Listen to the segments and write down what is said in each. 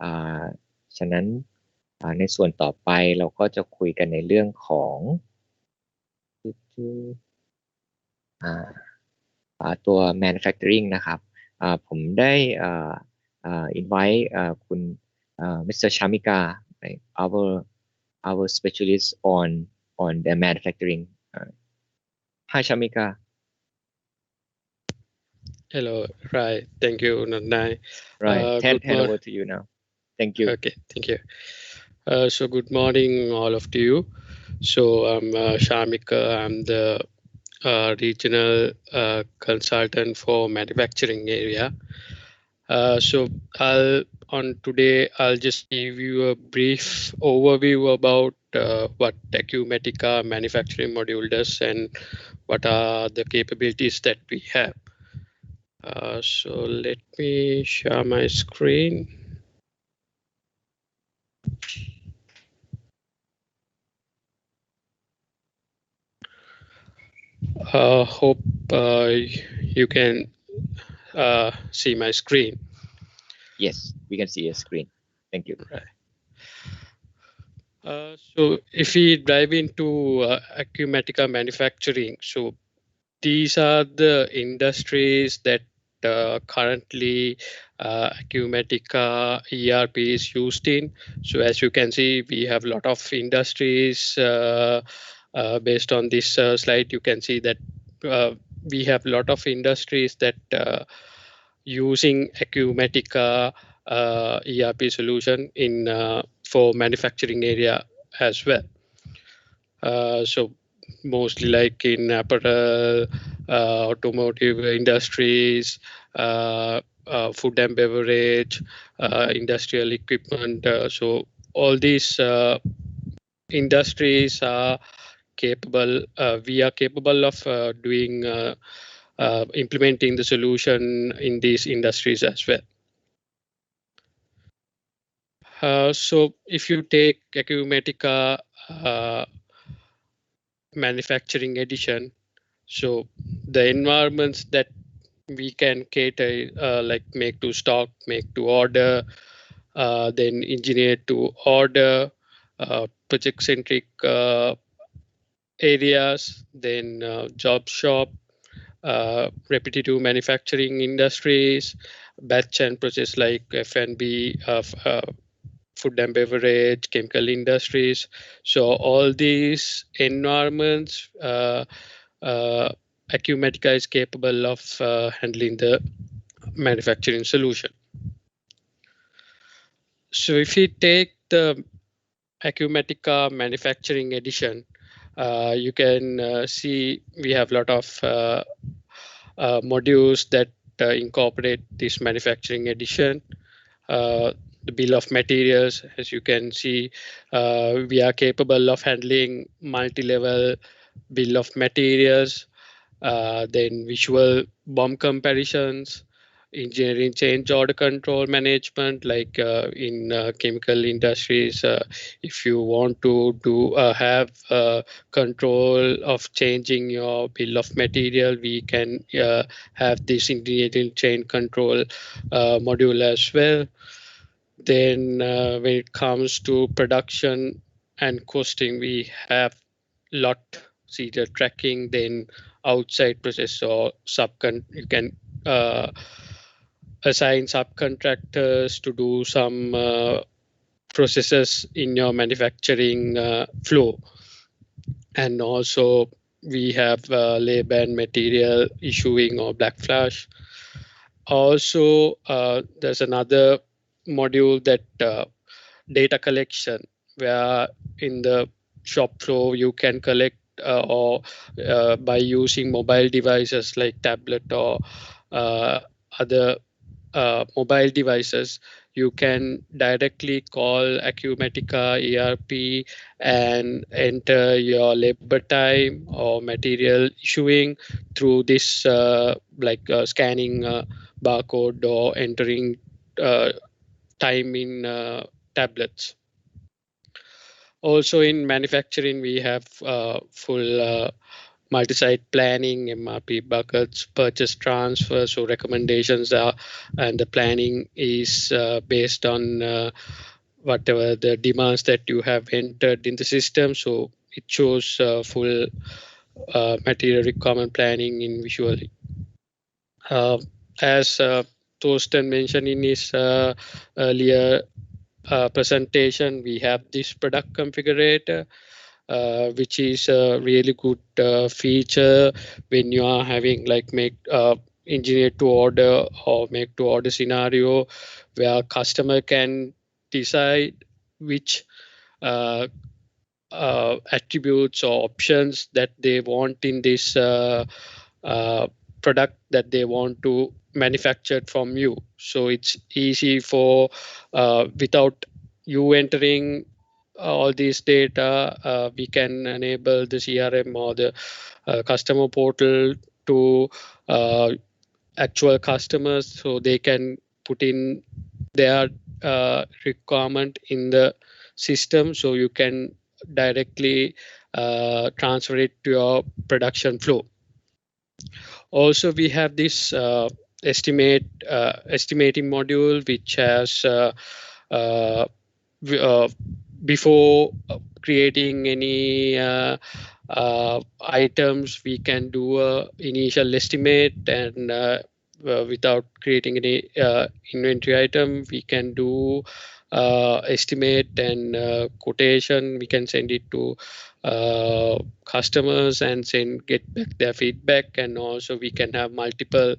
อ่าฉะนั้นในส่วนต่อไปเราก็จะคุยกันในเรื่องของตัว manufacturing นะครับผมได้invite คุณ Mr. Shamika our specialist on the manufacturing Hi Shamika Hello, right. Thank you, Nandai. Right, hand over to you now. Thank you. Okay, thank you. So good morning, all of you. So I'm Shamika. I'm the regional consultant for manufacturing area. So today I'll just give you a brief overview about what Acumatica manufacturing module does and what are the capabilities that we have. So let me share my screen. Hope you can see my screen. Yes, we can see your screen. Thank you. Right. So if we dive into Acumatica manufacturing, so these are the industries that currently Acumatica ERP is used in. So as you can see, we have a lot of industries. Based on this slide, you can see that we have a lot of industries that using Acumatica ERP solution in for manufacturing area as well. So mostly like in apparel, automotive industries, food and beverage, industrial equipment. So all these industries are capable. We are capable of doing implementing the solution in these industries as well. So if you take Acumatica manufacturing edition, so the environments that we can cater like make to stock, make to order, then engineer to order, project centric areas, then job shop, repetitive manufacturing industries, batch and process like F&B, food and beverage, chemical industries. So all these environments, Acumatica is capable of handling the manufacturing solution. So if we take the Acumatica manufacturing edition, you can see we have a lot of modules that incorporate this manufacturing edition. The bill of materials, as you can see, we are capable of handling multi-level bill of materials, then visual BOM comparisons, engineering change order control management, like in chemical industries. If you want to have control of changing your bill of material, we can have this engineering chain control module as well. Then when it comes to production and costing, we have lot serial tracking, then outside process or you can assign subcontractors to do some processes in your manufacturing flow. And also we have labor and material issuing or black flash. Also there's another module that data collection, where in the shop floor you can collect or by using mobile devices like tablet or other mobile devices, you can directly call Acumatica ERP and enter your labor time or material issuing through this scanning barcode or entering time in tablets. Also in manufacturing, we have full multi-site planning, MRP buckets, purchase transfer. So recommendations are, and the planning is based on whatever the demands that you have entered in the system. So it shows full material requirement planning in visually. As Thorsten mentioned in his earlier presentation, we have this product configurator, which is a really good feature when you are having like make engineer to order or make to order scenario where customer can decide which attributes or options that they want in this product that they want to manufacture from you. So it's easy for without you entering all these data, we can enable the CRM or the customer portal to actual customers, so they can put in their requirement in the system, so you can directly transfer it to your production flow. Also, we have this estimating module, which has before creating any items, we can do a initial estimate, and without creating any inventory item, we can do estimate and quotation. We can send it to customers and get back their feedback, and also we can have multiple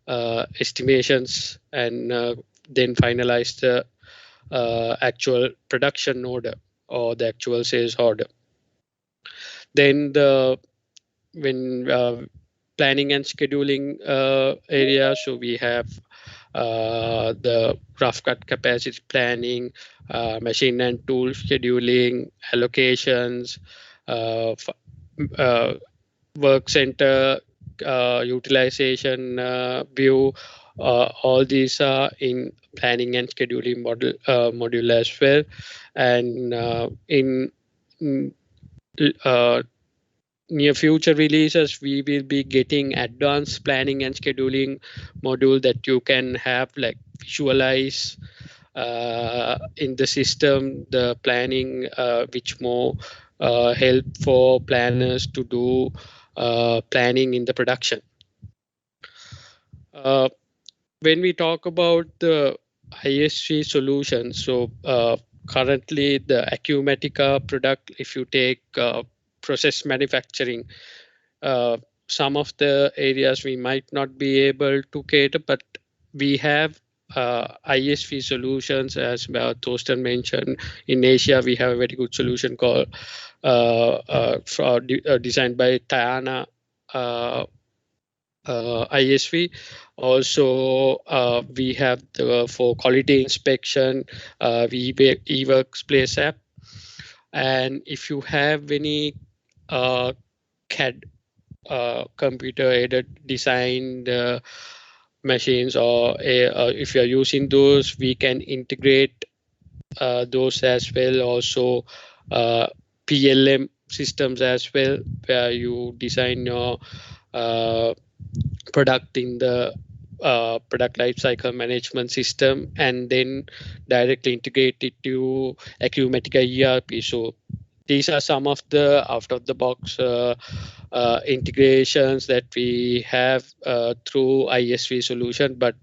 estimations and then finalize the actual production order or the actual sales order. Then when planning and scheduling area, so we have the rough cut capacity planning, machine and tool scheduling, allocations, work center utilization view. All these are in planning and scheduling module as well. And in near future releases, we will be getting advanced planning and scheduling module that you can have like visualize in the system the planning, which more help for planners to do planning in the production. When we talk about the ISV solution, so currently the Acumatica product, if you take process manufacturing, some of the areas we might not be able to cater, but we have ISV solutions, as Thorsten mentioned. In Asia, we have a very good solution called designed by Tiana ISV. Also, we have for quality inspection, eWorks Place app. And if you have any CAD computer aided designed machines, or if you're using those, we can integrate those as well. Also PLM systems as well, where you design your product in the product lifecycle management system and then directly integrate it to Acumatica ERP. So these are some of the out-of-the-box integrations that we have through ISV solution. But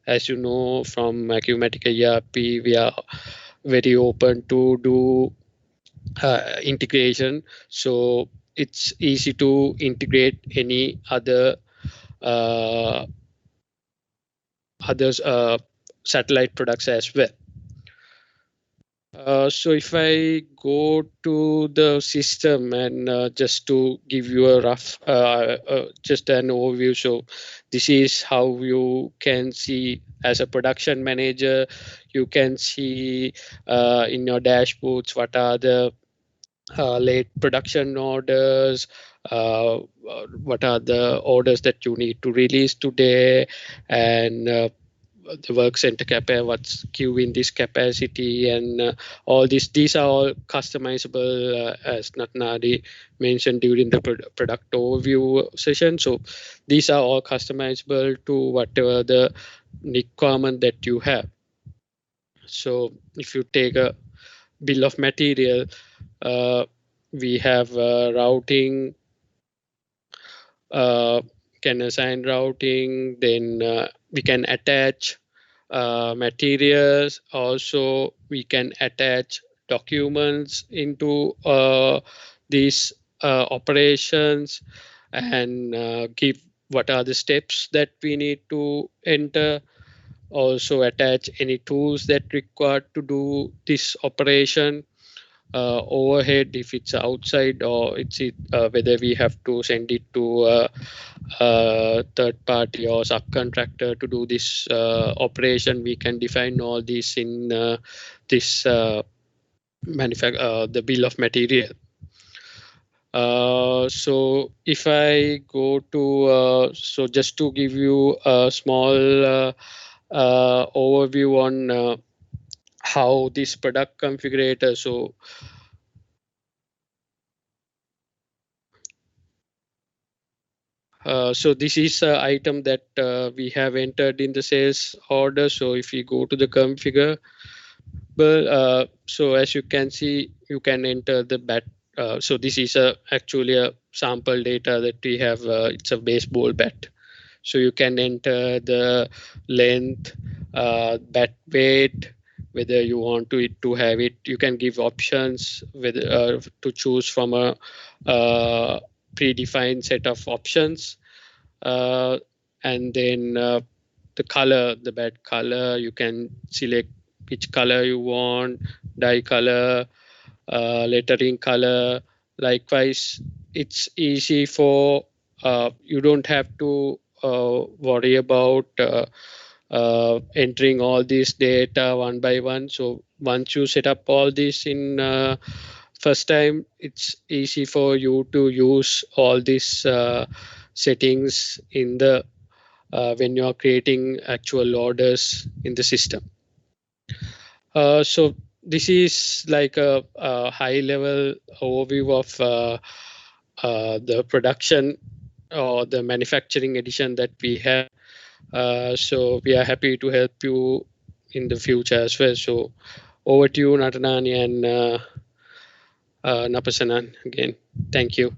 as you know, from Acumatica ERP, we are very open to do integration. So it's easy to integrate any other satellite products as well. So if I go to the system and just to give you a rough, just an overview. So this is how you can see as a production manager, you can see in your dashboards what are the late production orders, what are the orders that you need to release today, and the work center capacity, what's queue in this capacity, and all this. These are all customizable, as Natnadi mentioned during the product overview session. So these are all customizable to whatever the requirement that you have. So if you take a bill of material, we have routing, can assign routing, then we can attach materials. Also, we can attach documents into these operations and give what are the steps that we need to enter. Also attach any tools that required to do this operation. Overhead, if it's outside, or it's whether we have to send it to a third party or subcontractor to do this operation, we can define all this in this the bill of material. So if I go to so just to give you a small overview on how this product configurator. So this is an item that we have entered in the sales order. So if you go to the configure, so as you can see, you can enter the bat. So this is actually a sample data that we have. It's a baseball bat. So you can enter the length, bat weight, whether you want to have it. You can give options whether to choose from a predefined set of options, and then the color, the bat color, you can select which color you want, dye color, lettering color. Likewise, it's easy for you don't have to worry about entering all this data one by one. So once you set up all this in first time, it's easy for you to use all these settings in the when you are creating actual orders in the system. So this is like a high level overview of the production or the manufacturing edition that we have. So we are happy to help you in the future as well. So over to you, Natanani and Napasanan again. Thank you.